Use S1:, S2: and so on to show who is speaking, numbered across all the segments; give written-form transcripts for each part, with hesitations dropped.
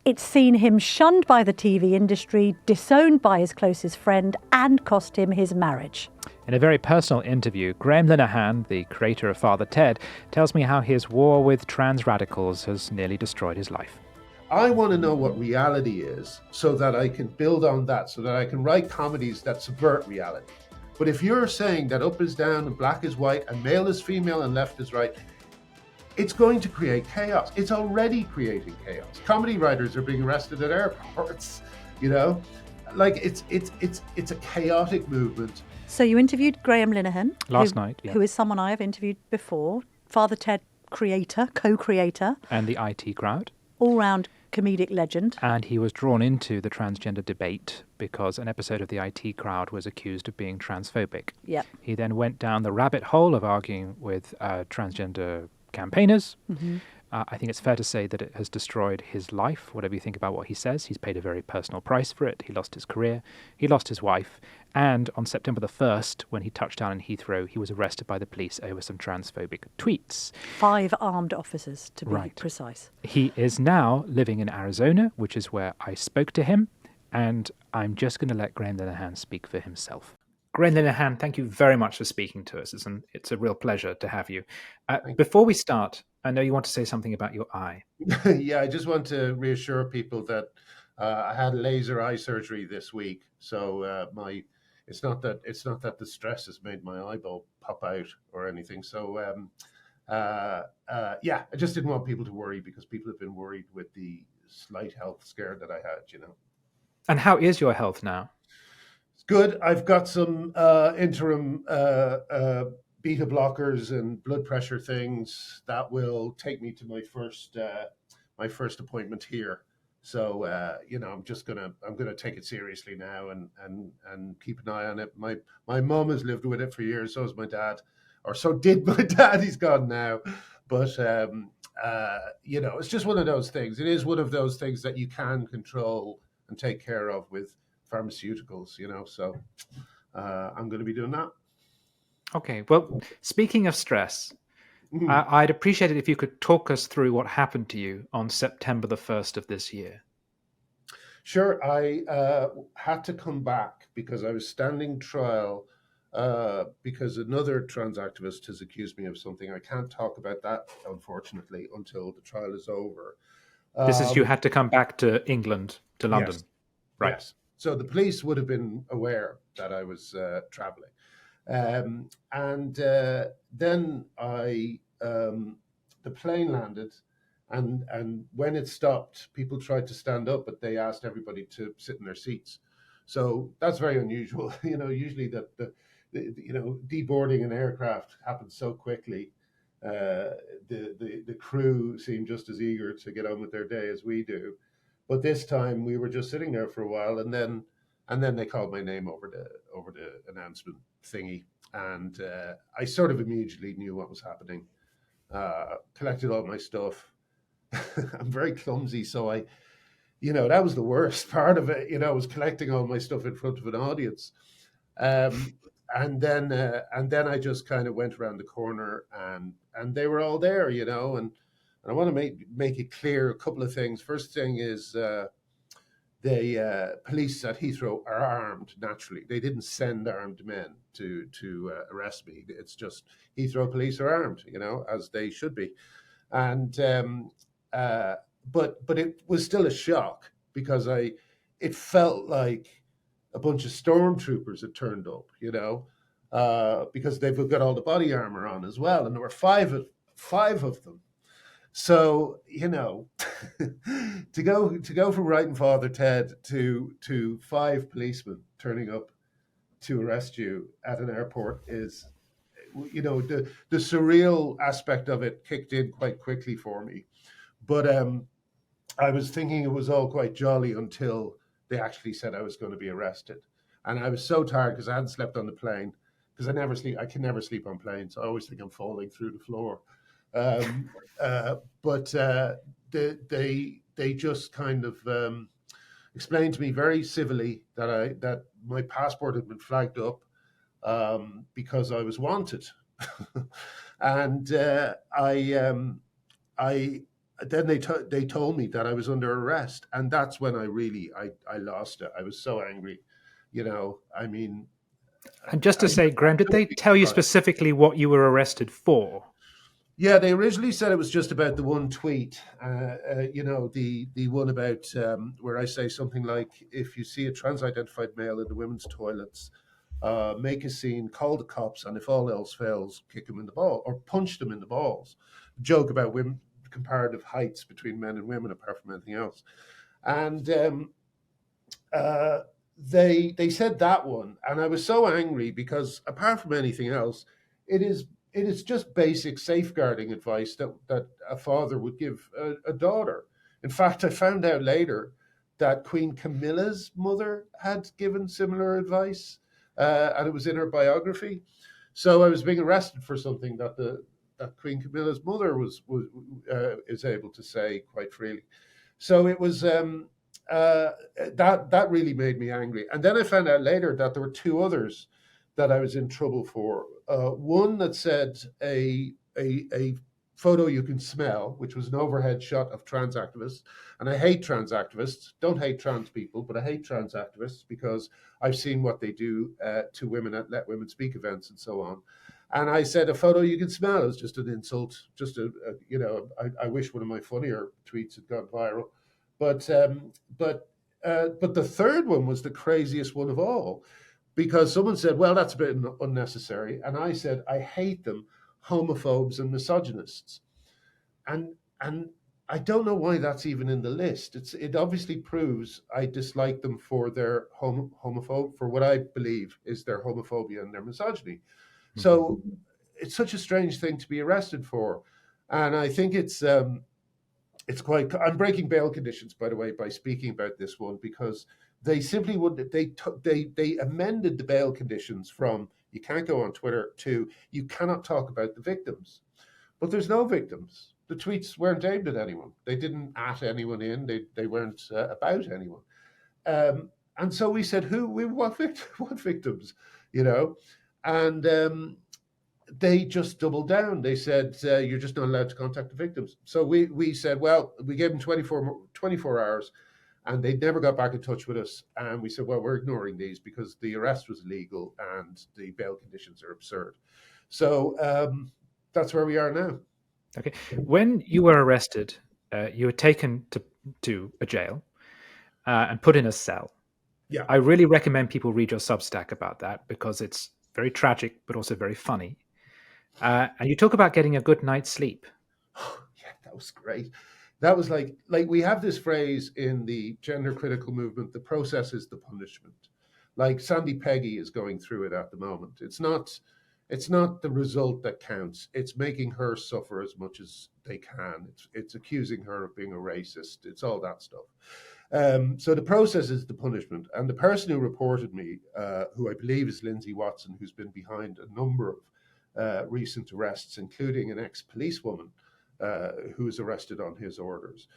S1: It's seen him shunned by the TV industry, disowned by his closest friend, and cost him his marriage.
S2: In a very personal interview, Graham Linehan, the creator of Father Ted, tells me how his war with trans radicals has nearly destroyed his life.
S3: I want to know what reality is so that I can build on that, so that I can write comedies that subvert reality. But if you're saying that up is down and black is white and male is female and left is right, it's going to create chaos. It's already creating chaos. Comedy writers are being arrested at airports, like it's a chaotic movement.
S1: So you interviewed Graham Linehan
S2: last night, yeah.
S1: Who is someone I have interviewed before, Father Ted creator, co-creator.
S2: And the IT crowd.
S1: All-round comedic legend.
S2: And he was drawn into the transgender debate because an episode of the IT crowd was accused of being transphobic.
S1: Yep.
S2: He then went down the rabbit hole of arguing with transgender campaigners.
S1: Mm-hmm.
S2: I think it's fair to say that it has destroyed his life, whatever you think about what he says. He's paid a very personal price for it. He lost his career. He lost his wife. And on September the 1st, when he touched down in Heathrow, he was arrested by the police over some transphobic tweets.
S1: 5 armed officers, to be precise.
S2: He is now living in Arizona, which is where I spoke to him. And I'm just going to let Graham Linehan speak for himself. Graham Linehan, thank you very much for speaking to us. It's a real pleasure to have you. Before we start, I know you want to say something about your eye.
S3: Yeah, I just want to reassure people that I had laser eye surgery this week. So it's not that the stress has made my eyeball pop out or anything. So I just didn't want people to worry because people have been worried with the slight health scare that I had,
S2: And how is your health now?
S3: It's good. I've got some interim beta blockers and blood pressure things that will take me to my first appointment here. So I'm gonna take it seriously now and keep an eye on it. My mom has lived with it for years. So has my dad, or so did my dad. He's gone now, but it's just one of those things. It is one of those things that you can control and take care of with pharmaceuticals, so I'm going to be doing that.
S2: Okay, well, speaking of stress, I'd appreciate it if you could talk us through what happened to you on September the 1st of this year.
S3: Sure, I had to come back because I was standing trial because another trans activist has accused me of something. I can't talk about that, unfortunately, until the trial is over.
S2: This is you had to come back to England, to London.
S3: Yes.
S2: Right.
S3: Yes. So the police would have been aware that I was traveling. Then the plane landed, and when it stopped, people tried to stand up, but they asked everybody to sit in their seats. So that's very unusual. Usually the deboarding an aircraft happens so quickly. The crew seem just as eager to get on with their day as we do. But this time we were just sitting there for a while, and then they called my name over the announcement thingy, and I sort of immediately knew what was happening. Collected all my stuff. I'm very clumsy, so that was the worst part of it. I was collecting all my stuff in front of an audience, and then I just kind of went around the corner, and they were all there, and I want to make it clear a couple of things. First thing is the police at Heathrow are armed, naturally. They didn't send armed men to arrest me. It's just Heathrow police are armed, as they should be. And but it was still a shock because it felt like a bunch of stormtroopers had turned up, because they've got all the body armor on as well. And there were five of them. So, to go from writing Father Ted to 5 policemen turning up to arrest you at an airport is, the surreal aspect of it kicked in quite quickly for me. But I was thinking it was all quite jolly until they actually said I was going to be arrested. And I was so tired because I hadn't slept on the plane, because I can never sleep on planes. I always think I'm falling through the floor. But they just kind of explained to me very civilly that my passport had been flagged up because I was wanted, and I then they told me that I was under arrest, and that's when I lost it. I was so angry, I mean,
S2: And just to
S3: I
S2: say, Graham, did they tell you specifically what you were arrested for?
S3: Yeah, they originally said it was just about the one tweet, the one about where I say something like, if you see a trans-identified male in the women's toilets, make a scene, call the cops, and if all else fails, kick him in the ball or punch them in the balls. Joke about women, comparative heights between men and women, apart from anything else. And uh, they said that one, and I was so angry because apart from anything else, it is just basic safeguarding advice that a father would give a daughter. In fact, I found out later that Queen Camilla's mother had given similar advice, and it was in her biography. So I was being arrested for something that Queen Camilla's mother was is able to say quite freely. So it was uh, that really made me angry. And then I found out later that there were two others that I was in trouble for. One that said a photo you can smell, which was an overhead shot of trans activists. And I hate trans activists. Don't hate trans people, but I hate trans activists because I've seen what they do to women at Let Women Speak events and so on. And I said a photo you can smell is just an insult. Just I wish one of my funnier tweets had gone viral. But but the third one was the craziest one of all, because someone said, "Well, that's a bit unnecessary," and I said, "I hate them, homophobes and misogynists," and I don't know why that's even in the list. It obviously proves I dislike them for their homophobe, for what I believe is their homophobia and their misogyny. So it's such a strange thing to be arrested for, and I think it's quite. I'm breaking bail conditions, by the way, by speaking about this one, because they simply would. They amended the bail conditions from you can't go on Twitter to you cannot talk about the victims, but there's no victims. The tweets weren't aimed at anyone. They didn't at anyone in. They weren't about anyone. And so we said, what victims, you know, and they just doubled down. They said, you're just not allowed to contact the victims. So we said, well, we gave them 24 hours and they never got back in touch with us. And we said, well, we're ignoring these because the arrest was illegal and the bail conditions are absurd. So that's where we are now.
S2: Okay. When you were arrested, you were taken to a jail and put in a cell.
S3: Yeah.
S2: I really recommend people read your Substack about that because it's very tragic, but also very funny. And you talk about getting a good night's sleep.
S3: Yeah, that was great. That was like we have this phrase in the gender critical movement: the process is the punishment. Like Sandy Peggy is going through it at the moment. It's not the result that counts. It's making her suffer as much as they can. It's accusing her of being a racist. It's all that stuff. So the process is the punishment. And the person who reported me, who I believe is Lindsay Watson, who's been behind a number of recent arrests, including an ex-policewoman who was arrested on his orders.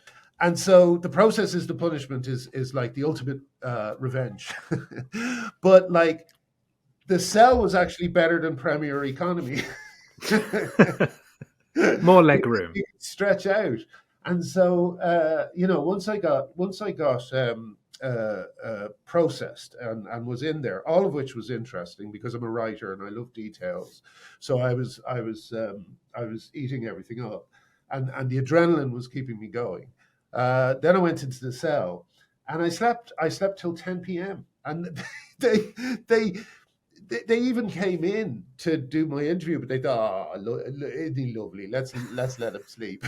S3: And so the process is the punishment is like the ultimate revenge. But like the cell was actually better than Premier Economy.
S2: More leg room.
S3: You could stretch out. And so, once I got processed and was in there, all of which was interesting because I'm a writer and I love details. So I was eating everything up, and the adrenaline was keeping me going. Then I went into the cell, and I slept till 10 p.m. And they even came in to do my interview, but they thought, isn't he lovely? Let's let him sleep.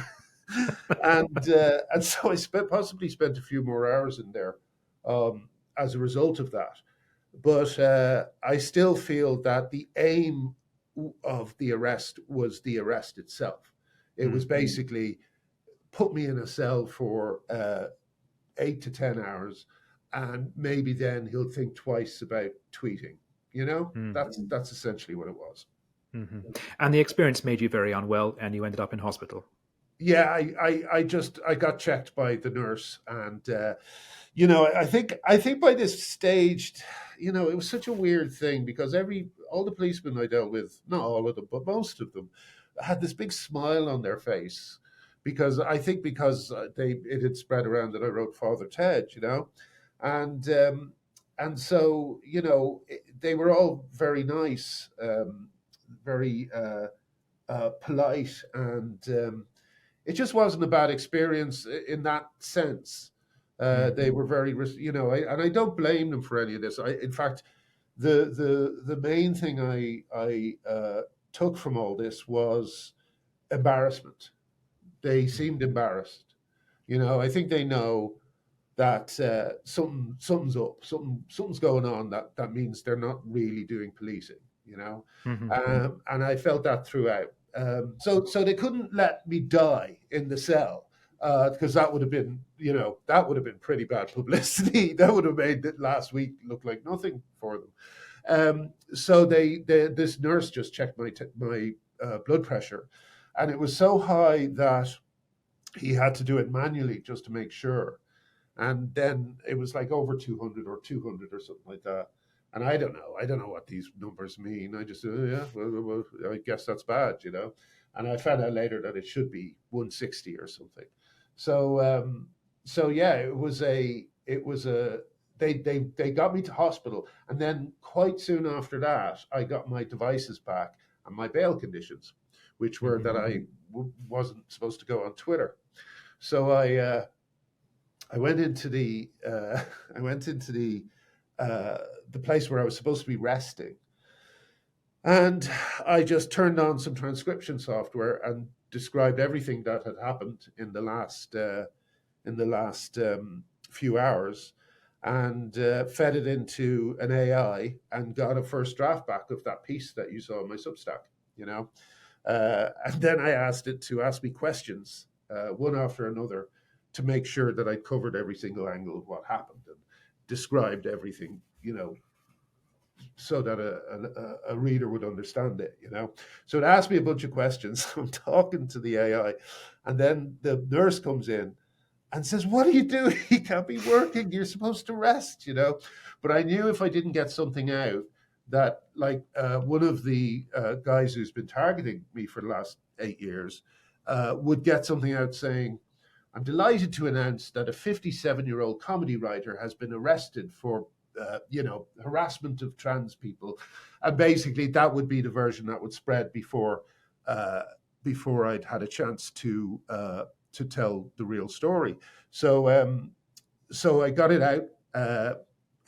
S3: and so I possibly spent a few more hours in there as a result of that. But I still feel that the aim of the arrest was the arrest itself. It was basically put me in a cell for 8 to 10 hours, and maybe then he'll think twice about tweeting. That's essentially what it was.
S2: Mm-hmm. And the experience made you very unwell, and you ended up in hospital.
S3: Yeah, I got checked by the nurse, and I think by this stage, it was such a weird thing because all the policemen I dealt with, not all of them, but most of them, had this big smile on their face because I think because it had spread around that I wrote Father Ted, and so they were all very nice, very polite, and it just wasn't a bad experience in that sense. They were very, and I don't blame them for any of this. In fact, the main thing I took from all this was embarrassment. They seemed embarrassed. I think they know that something's up, something's going on. That means they're not really doing policing. And I felt that throughout. So they couldn't let me die in the cell, because that would have been pretty bad publicity. That would have made the last week look like nothing for them. So this nurse just checked my blood pressure, and it was so high that he had to do it manually just to make sure. And then it was like over 200 or 200 or something like that. And I don't know what these numbers mean. I just, well, I guess that's bad, And I found out later that it should be 160 or something. So yeah, it was a. They got me to hospital, and then quite soon after that, I got my devices back and my bail conditions, which were that I wasn't supposed to go on Twitter. So I went into the the place where I was supposed to be resting, and I just turned on some transcription software and described everything that had happened in the last few hours, and fed it into an AI and got a first draft back of that piece that you saw in my Substack. And then I asked it to ask me questions, one after another, to make sure that I covered every single angle of what happened and described everything, so that a reader would understand it, So it asked me a bunch of questions. I'm talking to the AI, and then the nurse comes in and says, "What are you doing? You can't be working. You're supposed to rest," But I knew if I didn't get something out, that like one of the guys who's been targeting me for the last 8 years would get something out saying, "I'm delighted to announce that a 57-year-old comedy writer has been arrested for, harassment of trans people," and basically that would be the version that would spread before I'd had a chance to tell the real story. So I got it out,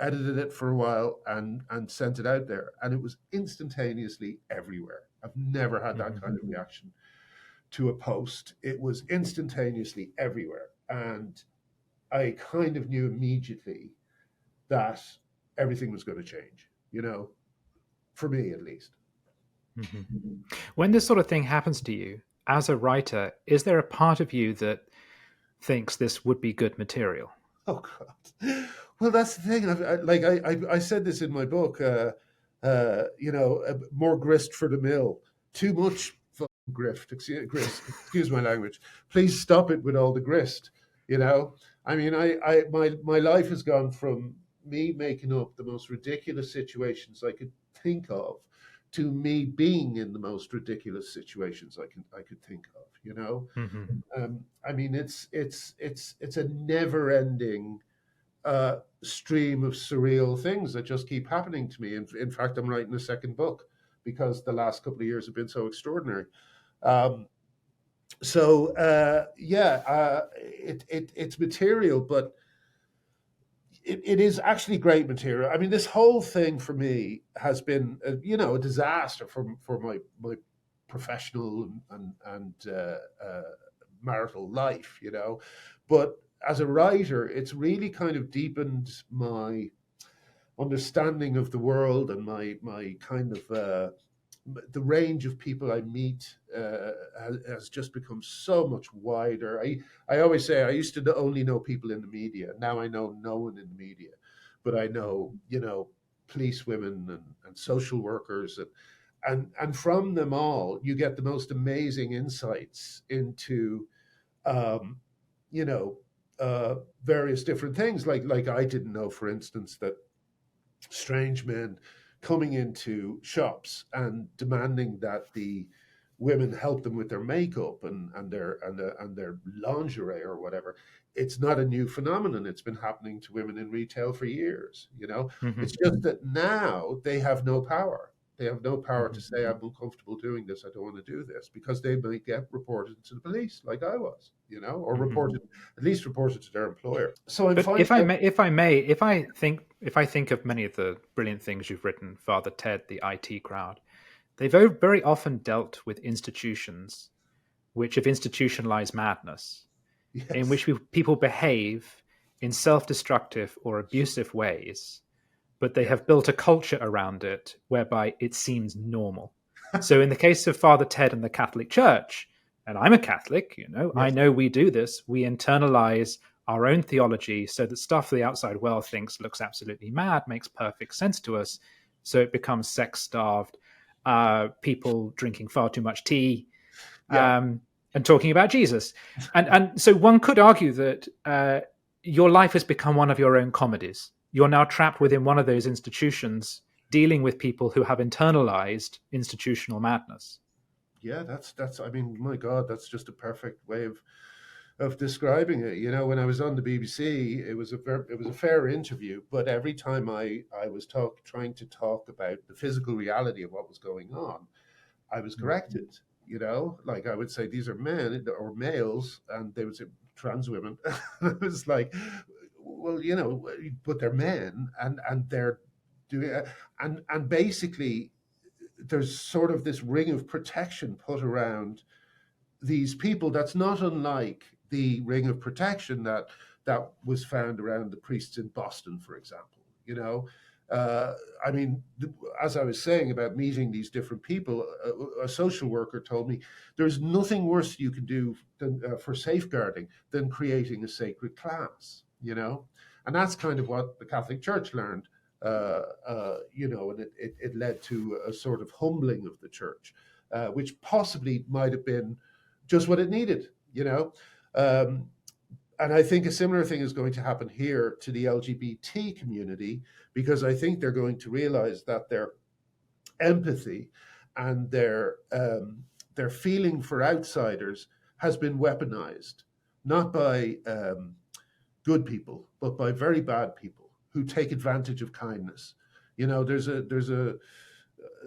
S3: edited it for a while, and sent it out there, and it was instantaneously everywhere. I've never had that kind of reaction to a post. It was instantaneously everywhere, and I kind of knew immediately that everything was going to change, for me at least.
S2: When this sort of thing happens to you as a writer, is there a part of you that thinks this would be good material?
S3: Oh God! Well, that's the thing. I said this in my book. More grist for the mill. Too much grift. Excuse my language. Please stop it with all the grist. I mean, my life has gone from me making up the most ridiculous situations I could think of to me being in the most ridiculous situations I could think of. I mean, it's a never-ending stream of surreal things that just keep happening to me. In fact, I'm writing a second book because the last couple of years have been so extraordinary. It's material, but it is actually great material. I mean, this whole thing for me has been, a disaster for my professional and marital life, But as a writer, it's really kind of deepened my understanding of the world, and my kind of the range of people I meet has just become so much wider. I always say I used to only know people in the media. Now I know no one in the media, but I know, police women and social workers, and from them all, you get the most amazing insights into, various different things. Like I didn't know, for instance, that strange men coming into shops and demanding that the women help them with their makeup and their lingerie or whatever. It's not a new phenomenon. It's been happening to women in retail for years.
S2: Mm-hmm.
S3: It's just that now they have no power. They have no power
S2: Mm-hmm.
S3: to say, I'm uncomfortable doing this. I don't want to do this, because they might get reported to the police, like I was, or
S2: Mm-hmm.
S3: at least reported to their employer. So I'm
S2: But
S3: finding
S2: if I think of many of the brilliant things you've written, Father Ted, the IT crowd, they very often dealt with institutions which have institutionalized madness, in
S3: yes,
S2: which people behave in self-destructive or abusive ways, but they
S3: yeah,
S2: have built a culture around it whereby it seems normal. So in the case of Father Ted and the Catholic Church, and I'm a Catholic, I
S3: yes,
S2: know we do this, we internalize our own theology so that stuff the outside world thinks looks absolutely mad makes perfect sense to us. So it becomes sex-starved, people drinking far too much tea,
S3: yeah.
S2: and talking about Jesus. And so one could argue that your life has become one of your own comedies. You're now trapped within one of those institutions, dealing with people who have internalized institutional madness.
S3: Yeah, that's. I mean, my God, that's just a perfect way of describing it. When I was on the BBC, it was a fair interview, but every time I was trying to talk about the physical reality of what was going on, I was corrected. Like I would say these are men or males, and they would say trans women. I was like, well, but they're men, and they're doing, and basically there's sort of this ring of protection put around these people that's not unlike the ring of protection that was found around the priests in Boston, for example. I mean, as I was saying about meeting these different people, a social worker told me there's nothing worse you can do for safeguarding than creating a sacred class. And that's kind of what the Catholic Church learned. And it led to a sort of humbling of the church, which possibly might have been just what it needed. Um, and I think a similar thing is going to happen here to the LGBT community, because I think they're going to realize that their empathy and their feeling for outsiders has been weaponized, not by good people, but by very bad people who take advantage of kindness. There's a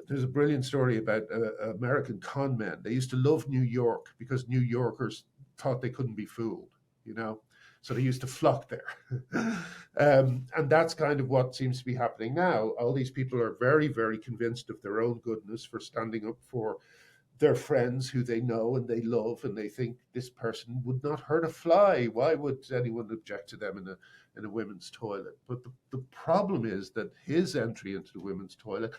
S3: brilliant story about American con men. They used to love New York because New Yorkers thought they couldn't be fooled, you know? So they used to flock there. And that's kind of what seems to be happening now. All these people are very, very convinced of their own goodness for standing up for their friends who they know and they love, and they think this person would not hurt a fly. Why would anyone object to them in a women's toilet? But the problem is that his entry into the women's toilet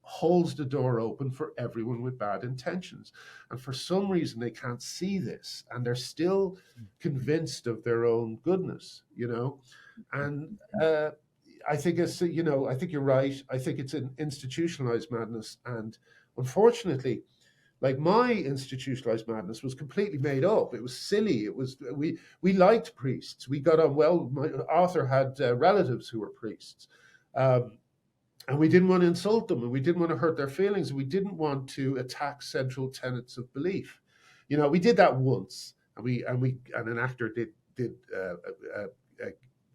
S3: holds the door open for everyone with bad intentions. And for some reason, they can't see this, and they're still convinced of their own goodness. And I think I think you're right. I think it's an institutionalized madness. And unfortunately, like, my institutionalized madness was completely made up. It was silly. We liked priests. We got on well. My author had relatives who were priests. And we didn't want to insult them, and we didn't want to hurt their feelings, and we didn't want to attack central tenets of belief. We did that once, and an actor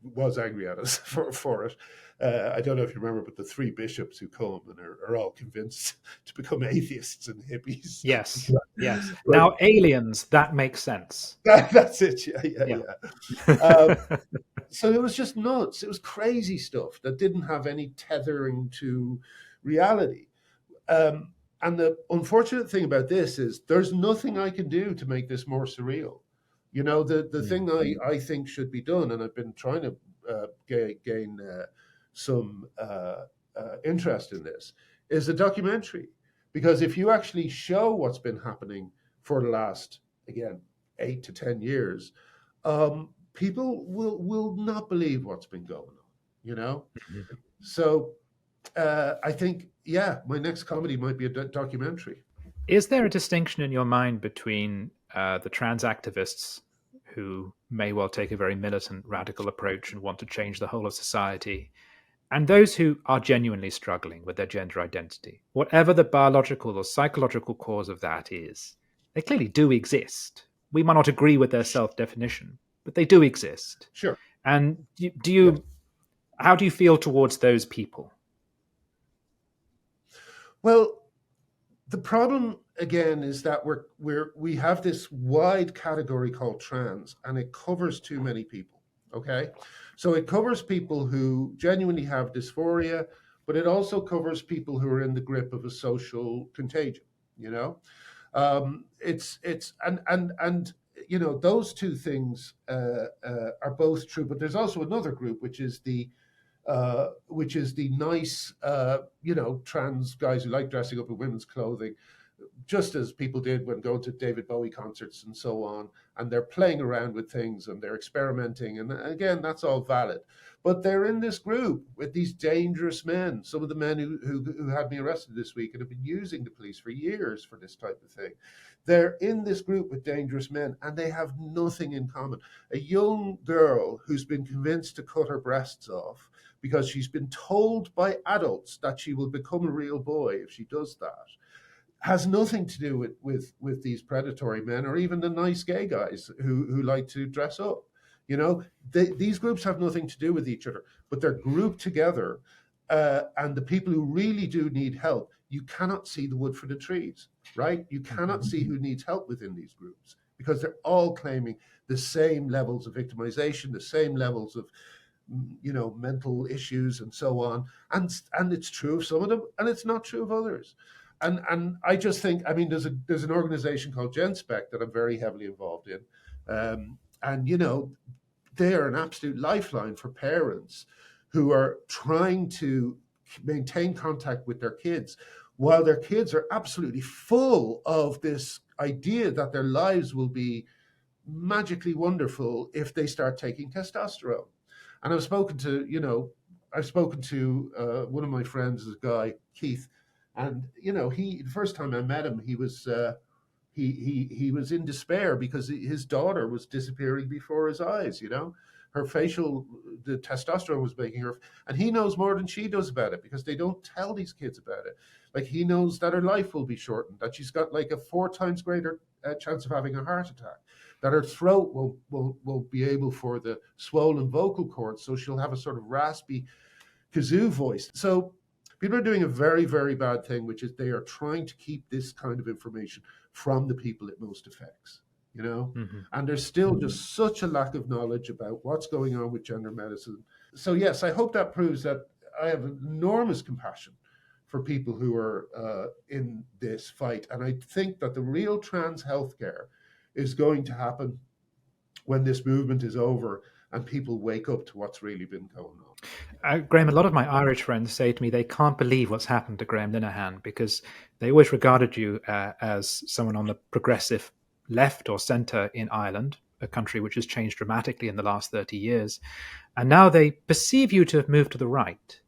S3: was angry at us for it. I don't know if you remember, but the three bishops who come and are all convinced to become atheists and hippies.
S2: Yes, yes.
S3: Right.
S2: Now, aliens, that makes sense.
S3: That's it. Yeah.
S2: Yeah.
S3: So it was just nuts. It was crazy stuff that didn't have any tethering to reality. And the unfortunate thing about this is there's nothing I can do to make this more surreal. The thing I think should be done, and I've been trying to gain some interest in this, is a documentary. Because if you actually show what's been happening for the last, again, 8 to 10 years, people will not believe what's been going on. So I think, my next comedy might be a documentary.
S2: Is there a distinction in your mind between the trans activists who may well take a very militant, radical approach and want to change the whole of society, And those who are genuinely struggling with their gender identity, whatever the biological or psychological cause of that is, they clearly do exist. We might not agree with their self-definition, but they do exist.
S3: Sure.
S2: And
S3: Yes.
S2: how do you feel towards those people?
S3: Well, the problem again is that we have this wide category called trans, and it covers too many people. Okay, so it covers people who genuinely have dysphoria, but it also covers people who are in the grip of a social contagion. You know, it's and you know, those two things are both true. But there's also another group, which is the nice, you know, trans guys who like dressing up in women's clothing, just as people did when going to David Bowie concerts and so on. And they're playing around with things and they're experimenting. And again, that's all valid. But they're in this group with these dangerous men, some of the men who had me arrested this week and have been using the police for years for this type of thing. They're in this group with dangerous men and they have nothing in common. A young girl who's been convinced to cut her breasts off because she's been told by adults that she will become a real boy if she does that, has nothing to do with these predatory men or even the nice gay guys who like to dress up. You know, these groups have nothing to do with each other, but they're grouped together. And the people who really do need help, you cannot see the wood for the trees, right? You cannot see who needs help within these groups because they're all claiming the same levels of victimization, the same levels of, you know, mental issues and so on. And it's true of some of them, and it's not true of others. And I just think, I mean, there's an organization called GenSpec that I'm very heavily involved in, and you know, they are an absolute lifeline for parents who are trying to maintain contact with their kids while their kids are absolutely full of this idea that their lives will be magically wonderful if they start taking testosterone. And I've spoken to, you know, one of my friends, this guy, Keith, and you know, the first time I met him, he was he was in despair because his daughter was disappearing before his eyes. You know, the testosterone was making her, and he knows more than she does about it because they don't tell these kids about it. Like, he knows that her life will be shortened, that she's got like a 4 times greater chance of having a heart attack, that her throat will be able for the swollen vocal cords, so she'll have a sort of raspy kazoo voice. So people are doing a very, very bad thing, which is they are trying to keep this kind of information from the people it most affects, you know? Mm-hmm. And there's still just such a lack of knowledge about what's going on with gender medicine. So yes, I hope that proves that I have enormous compassion for people who are in this fight. And I think that the real trans healthcare is going to happen when this movement is over and people wake up to what's really been going on.
S2: Graham, a lot of my Irish friends say to me they can't believe what's happened to Graham Linehan because they always regarded you as someone on the progressive left or centre in Ireland, a country which has changed dramatically in the last 30 years. And now they perceive you to have moved to the right.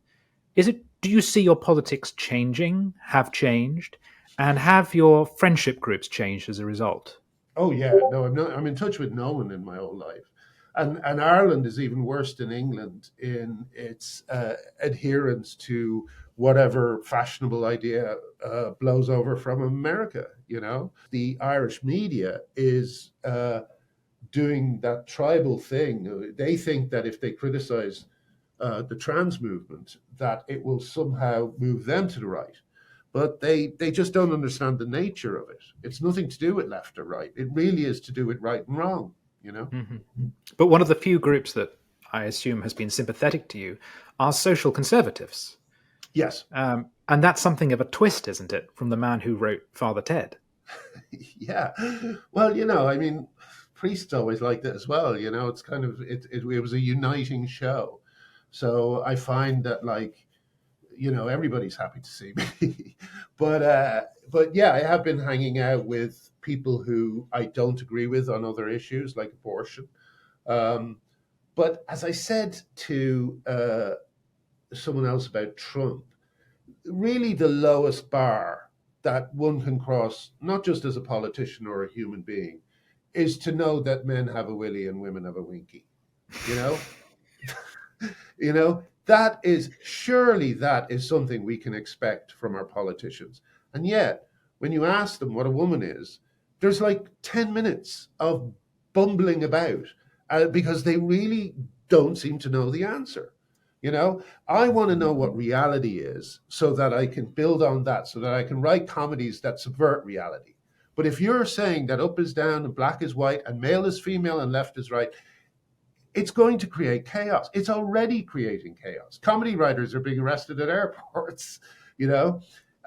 S2: Do you see your politics changing, have changed, and have your friendship groups changed as a result?
S3: Oh, yeah. No, I'm in touch with no one in my whole life. And Ireland is even worse than England in its adherence to whatever fashionable idea blows over from America. You know, the Irish media is doing that tribal thing. They think that if they criticize the trans movement, that it will somehow move them to the right. But they just don't understand the nature of it. It's nothing to do with left or right. It really is to do with right and wrong. You know?
S2: Mm-hmm. But one of the few groups that I assume has been sympathetic to you are social conservatives.
S3: Yes.
S2: And that's something of a twist, isn't it, from the man who wrote Father Ted?
S3: Yeah. Well, you know, I mean, priests always liked it as well. You know, it's kind of, it was a uniting show. So I find that, like, you know, everybody's happy to see me. But yeah, I have been hanging out with people who I don't agree with on other issues like abortion. But as I said to someone else about Trump, really the lowest bar that one can cross, not just as a politician or a human being, is to know that men have a willy and women have a winky. You know? You know, That is something we can expect from our politicians. And yet, when you ask them what a woman is, there's like 10 minutes of bumbling about because they really don't seem to know the answer. I want to know what reality is so that I can build on that, so that I can write comedies that subvert reality. But if you're saying that up is down and black is white and male is female and left is right, it's going to create chaos. It's already creating chaos. Comedy writers are being arrested at airports,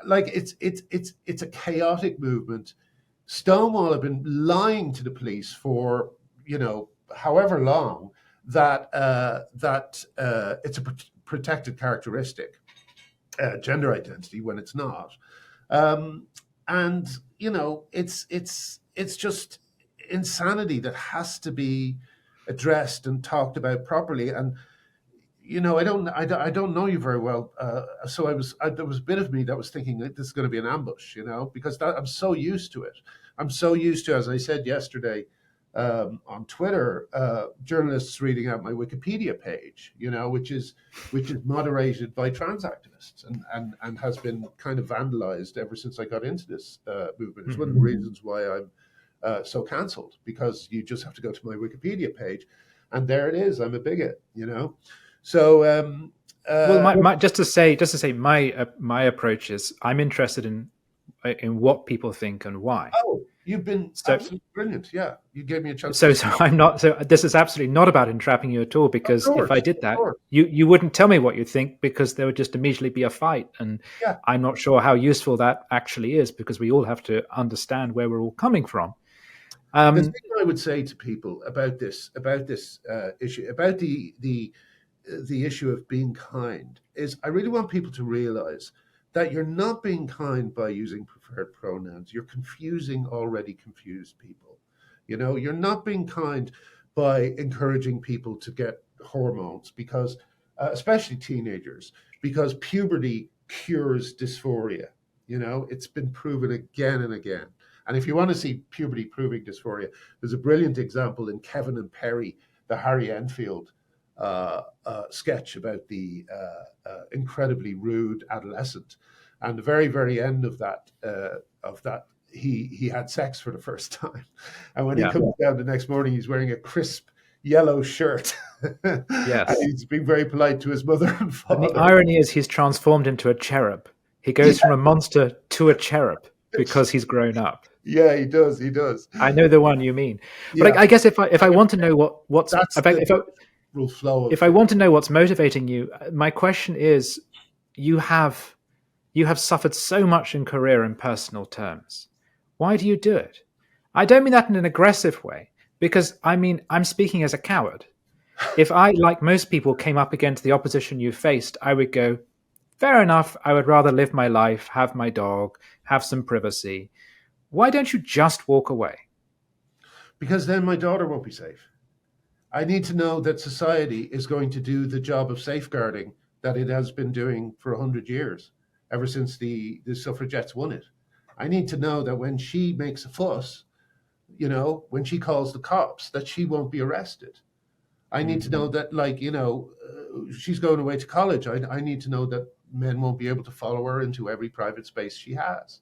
S3: like it's a chaotic movement. Stonewall have been lying to the police for, however long, that it's a protected characteristic, gender identity, when it's not. And it's just insanity that has to be addressed and talked about properly. And I don't know you very well, so there was a bit of me that was thinking that this is going to be an ambush, because I'm so used to it. I'm so used to, as I said yesterday, on Twitter, journalists reading out my Wikipedia page, which is moderated by trans activists and has been kind of vandalized ever since I got into this movement. It's one of the reasons why I'm so cancelled, because you just have to go to my Wikipedia page, and there it is. I'm a bigot, So,
S2: well, just to say, my approach is I'm interested in what people think and why.
S3: Oh, you've been absolutely brilliant. Yeah, you gave me a chance.
S2: So I'm not. So this is absolutely not about entrapping you at all. Because if I did that, you wouldn't tell me what you think, because there would just immediately be a fight, and I'm not sure how useful that actually is, because we all have to understand where we're all coming from.
S3: The thing I would say to people about this issue, about the issue of being kind, is I really want people to realize that you're not being kind by using preferred pronouns. You're confusing already confused people. You're not being kind by encouraging people to get hormones, because, especially teenagers, because puberty cures dysphoria. It's been proven again and again. And if you want to see puberty proving dysphoria, there's a brilliant example in Kevin and Perry, the Harry Enfield sketch about the incredibly rude adolescent. And the very, very end of that, he had sex for the first time. And when he comes down the next morning, he's wearing a crisp yellow shirt.
S2: Yes.
S3: And he's being very polite to his mother and father.
S2: And the irony is he's transformed into a cherub. He goes from a monster to a cherub because he's grown up.
S3: Yeah, he does.
S2: I know the one you mean. But I guess if I want to know what's about, if I want to know what's motivating you, my question is, you have suffered so much in career and personal terms. Why do you do it? I don't mean that in an aggressive way, because I'm speaking as a coward. If I, like most people, came up against the opposition you faced, I would go, fair enough, I would rather live my life, have my dog, have some privacy. Why don't you just walk away?
S3: Because then my daughter won't be safe. I need to know that society is going to do the job of safeguarding that it has been doing for 100 years, ever since the suffragettes won it. I need to know that when she makes a fuss, when she calls the cops, that she won't be arrested. I need to know that, she's going away to college. I need to know that men won't be able to follow her into every private space she has.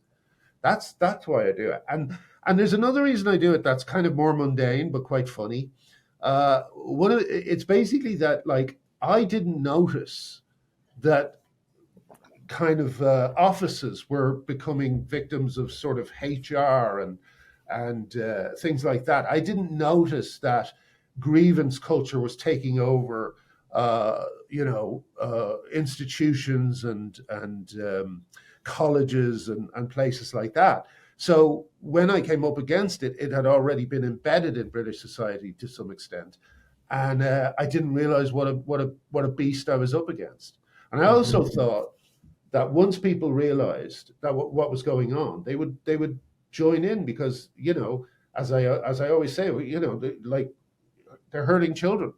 S3: That's why I do it. And there's another reason I do it that's kind of more mundane but quite funny. It's basically that, I didn't notice that kind of offices were becoming victims of sort of HR and things like that. I didn't notice that grievance culture was taking over, institutions and colleges and places like that. So when I came up against it, it had already been embedded in British society to some extent, and I didn't realize what a beast I was up against. And I also thought that once people realized that what was going on, they would join in, because as I always say, they're hurting children.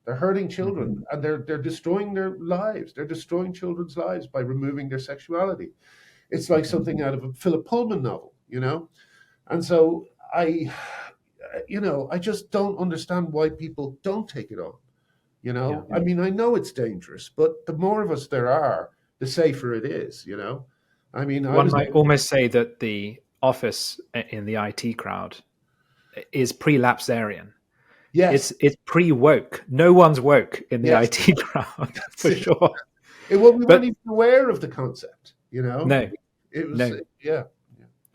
S3: They're hurting children, and they're destroying their lives. They're destroying children's lives by removing their sexuality. It's like something out of a Philip Pullman novel, And so I just don't understand why people don't take it on. You know,
S2: Yeah.
S3: I mean, I know it's dangerous, but the more of us there are, the safer it is. You know, I mean, I
S2: One
S3: was
S2: might almost say that the office in the IT crowd is pre-lapsarian.
S3: yes,
S2: It's pre-woke. No one's woke in the
S3: yes,
S2: IT crowd
S3: that's
S2: for
S3: it.
S2: sure.
S3: Well, we weren't
S2: But
S3: even aware of the concept. You know,
S2: no,
S3: it was
S2: no.
S3: yeah.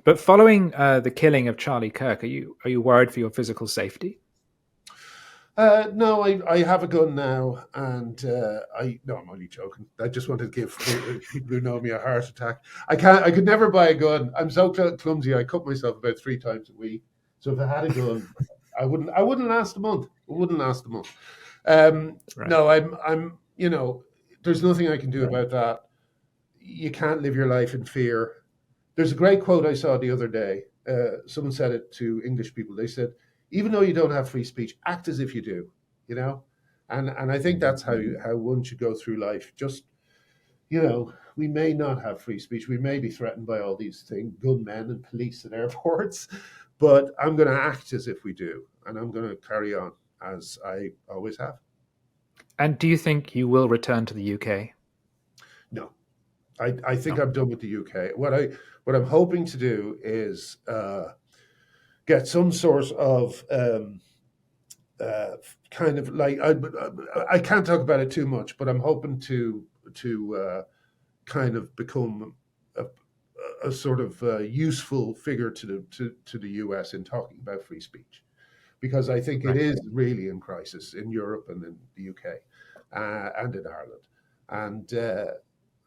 S2: But following the killing of Charlie Kirk, are you worried for your physical safety?
S3: No, I have a gun now, and no, I'm only joking. I just wanted to give people who know me a heart attack. I could never buy a gun. I'm so clumsy. I cut myself about 3 times a week. So if I had a gun, I wouldn't last a month. It wouldn't last a month.
S2: Right.
S3: No, I'm. You know, there's nothing I can do about that. You can't live your life in fear. There's a great quote I saw the other day. Someone said it to English people. They said, "Even though you don't have free speech, act as if you do." You know, and I think that's how one should go through life. Just, you know, we may not have free speech. We may be threatened by all these things, gunmen and police at airports, but I'm going to act as if we do, and I'm going to carry on as I always have.
S2: And do you think you will return to the UK?
S3: No, I think
S2: No.
S3: I'm done with the UK. What I'm hoping to do is get some sort of kind of like I can't talk about it too much, but I'm hoping to kind of become a sort of useful figure to the US in talking about free speech, because I think it
S2: Right.
S3: is really in crisis in Europe and in the UK and in Ireland, and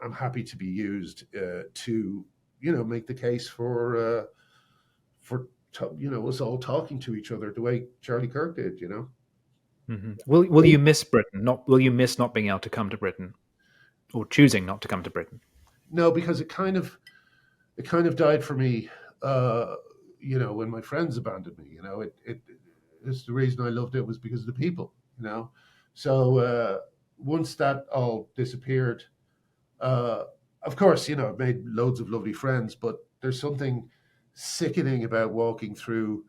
S3: I'm happy to be used to make the case for us all talking to each other the way Charlie Kirk did.
S2: Mm-hmm. Will you miss Britain? Will you miss not being able to come to Britain, or choosing not to come to Britain?
S3: No, because it kind of died for me. When my friends abandoned me, it's the reason I loved it was because of the people. So once that all disappeared, of course, I've made loads of lovely friends, but there's something sickening about walking through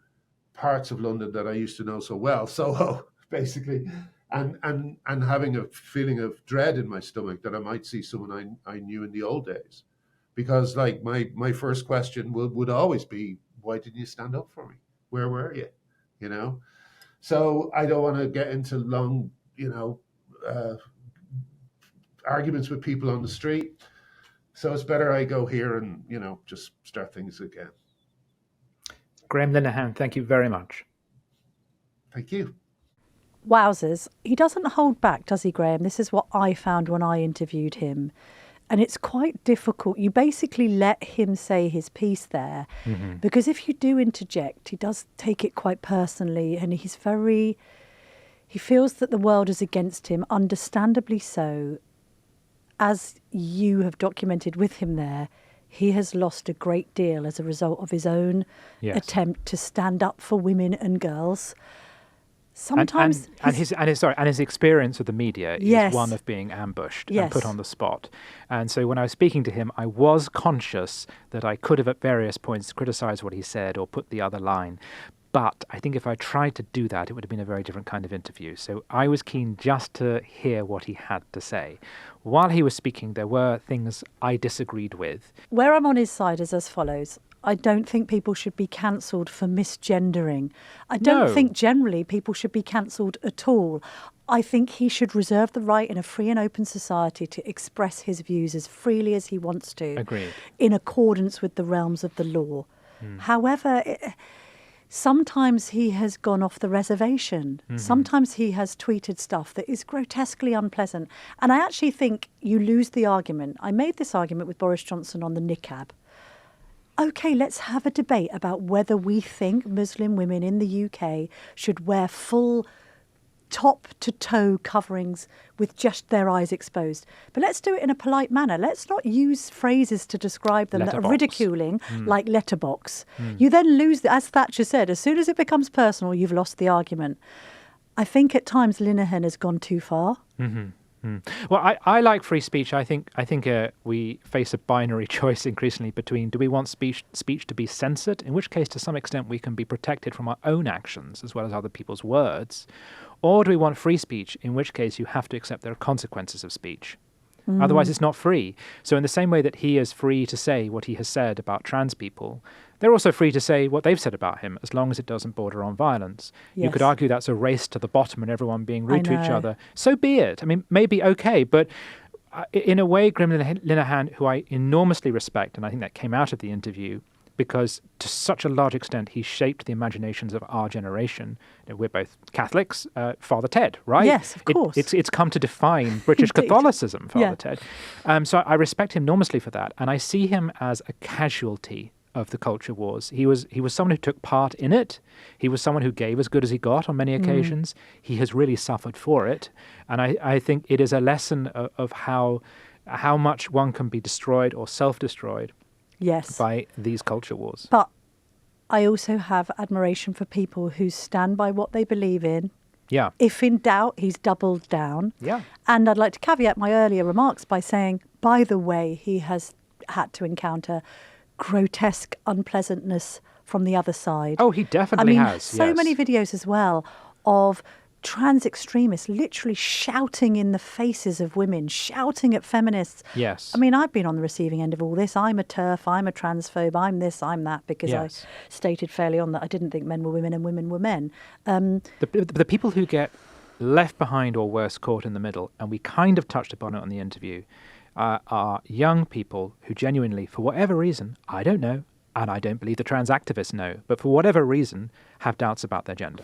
S3: parts of London that I used to know so well, Soho, basically, and having a feeling of dread in my stomach that I might see someone I knew in the old days, because like my first question would always be, why didn't you stand up for me? Where were you? So I don't want to get into long, uh, arguments with people on the street. So it's better I go here and just start things again.
S2: Graham Linehan, thank you very much.
S3: Thank you.
S1: Wowzers. He doesn't hold back, does he, Graham? This is what I found when I interviewed him. And it's quite difficult. You basically let him say his piece there, because if you do interject, he does take it quite personally, and he feels that the world is against him, understandably so. As you have documented with him there, he has lost a great deal as a result of his own attempt to stand up for women and girls. Sometimes
S2: and his experience of the media is one of being ambushed and put on the spot. And so when I was speaking to him, I was conscious that I could have at various points criticized what he said or put the other line. But I think if I tried to do that, it would have been a very different kind of interview. So I was keen just to hear what he had to say. While he was speaking, there were things I disagreed with.
S1: Where I'm on his side is as follows. I don't think people should be cancelled for misgendering. I don't think generally people should be cancelled at all. I think he should reserve the right in a free and open society to express his views as freely as he wants to.
S2: Agreed.
S1: In accordance with the realms of the law. However, sometimes he has gone off the reservation. Sometimes he has tweeted stuff that is grotesquely unpleasant. And I actually think you lose the argument. I made this argument with Boris Johnson on the niqab. Okay, let's have a debate about whether we think Muslim women in the UK should wear full top-to-toe coverings with just their eyes exposed. But let's do it in a polite manner. Let's not use phrases to describe them that are ridiculing, like letterbox. You then lose, as Thatcher said, as soon as it becomes personal, you've lost the argument. I think at times Linehan has gone too far.
S2: Well, I like free speech. I think we face a binary choice increasingly between, do we want speech to be censored, in which case to some extent we can be protected from our own actions as well as other people's words, Or do we want free speech, in which case you have to accept there are consequences of speech? Otherwise, it's not free. So in the same way that he is free to say what he has said about trans people, they're also free to say what they've said about him, as long as it doesn't border on violence.
S1: Yes.
S2: You could argue that's a race to the bottom and everyone being rude to each
S1: know.
S2: other. So be it. I mean, maybe okay, but in a way, Graham Linehan, who I enormously respect, and I think that came out of the interview, because to such a large extent he shaped the imaginations of our generation. You know, we're both Catholics, Father Ted, right?
S1: Yes, of course.
S2: It's come to define British Catholicism, Father Ted. So I respect him enormously for that, and I see him as a casualty of the culture wars. He was someone who took part in it. He was someone who gave as good as he got on many occasions. He has really suffered for it, and I think it is a lesson of how much one can be destroyed or self-destroyed by these culture wars.
S1: But I also have admiration for people who stand by what they believe in.
S2: Yeah.
S1: If in doubt, he's doubled down.
S2: Yeah.
S1: And I'd like to caveat my earlier remarks by saying, by the way, he has had to encounter grotesque unpleasantness from the other side.
S2: Oh, he definitely has.
S1: So many videos as well of trans extremists literally shouting in the faces of women, shouting at feminists.
S2: Yes.
S1: I mean, I've been on the receiving end of all this. I'm a TERF, I'm a transphobe, I'm this, I'm that, because I stated fairly on that I didn't think men were women and women were men.
S2: The people who get left behind or worse, caught in the middle, and we kind of touched upon it on the interview, are young people who genuinely, for whatever reason, I don't know, and I don't believe the trans activists know, but for whatever reason, have doubts about their gender.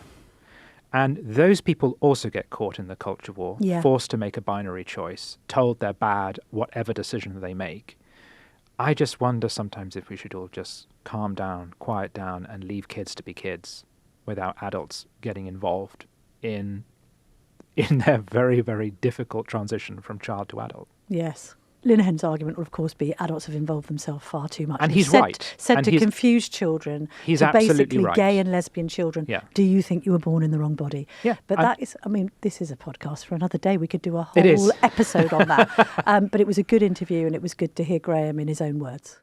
S2: And those people also get caught in the culture war, forced to make a binary choice, told they're bad, whatever decision they make. I just wonder sometimes if we should all just calm down, quiet down, and leave kids to be kids without adults getting involved in their very, very difficult transition from child to adult.
S1: Yes. Linehan's argument will, of course, be adults have involved themselves far too much.
S2: And he's right.
S1: Said
S2: and
S1: to confuse children,
S2: he's
S1: to
S2: absolutely
S1: basically
S2: right.
S1: gay and lesbian children.
S2: Yeah.
S1: Do you think you were born in the wrong body?
S2: Yeah.
S1: But that is, I mean, this is a podcast for another day. We could do a whole episode on that. But it was a good interview, and it was good to hear Graham in his own words.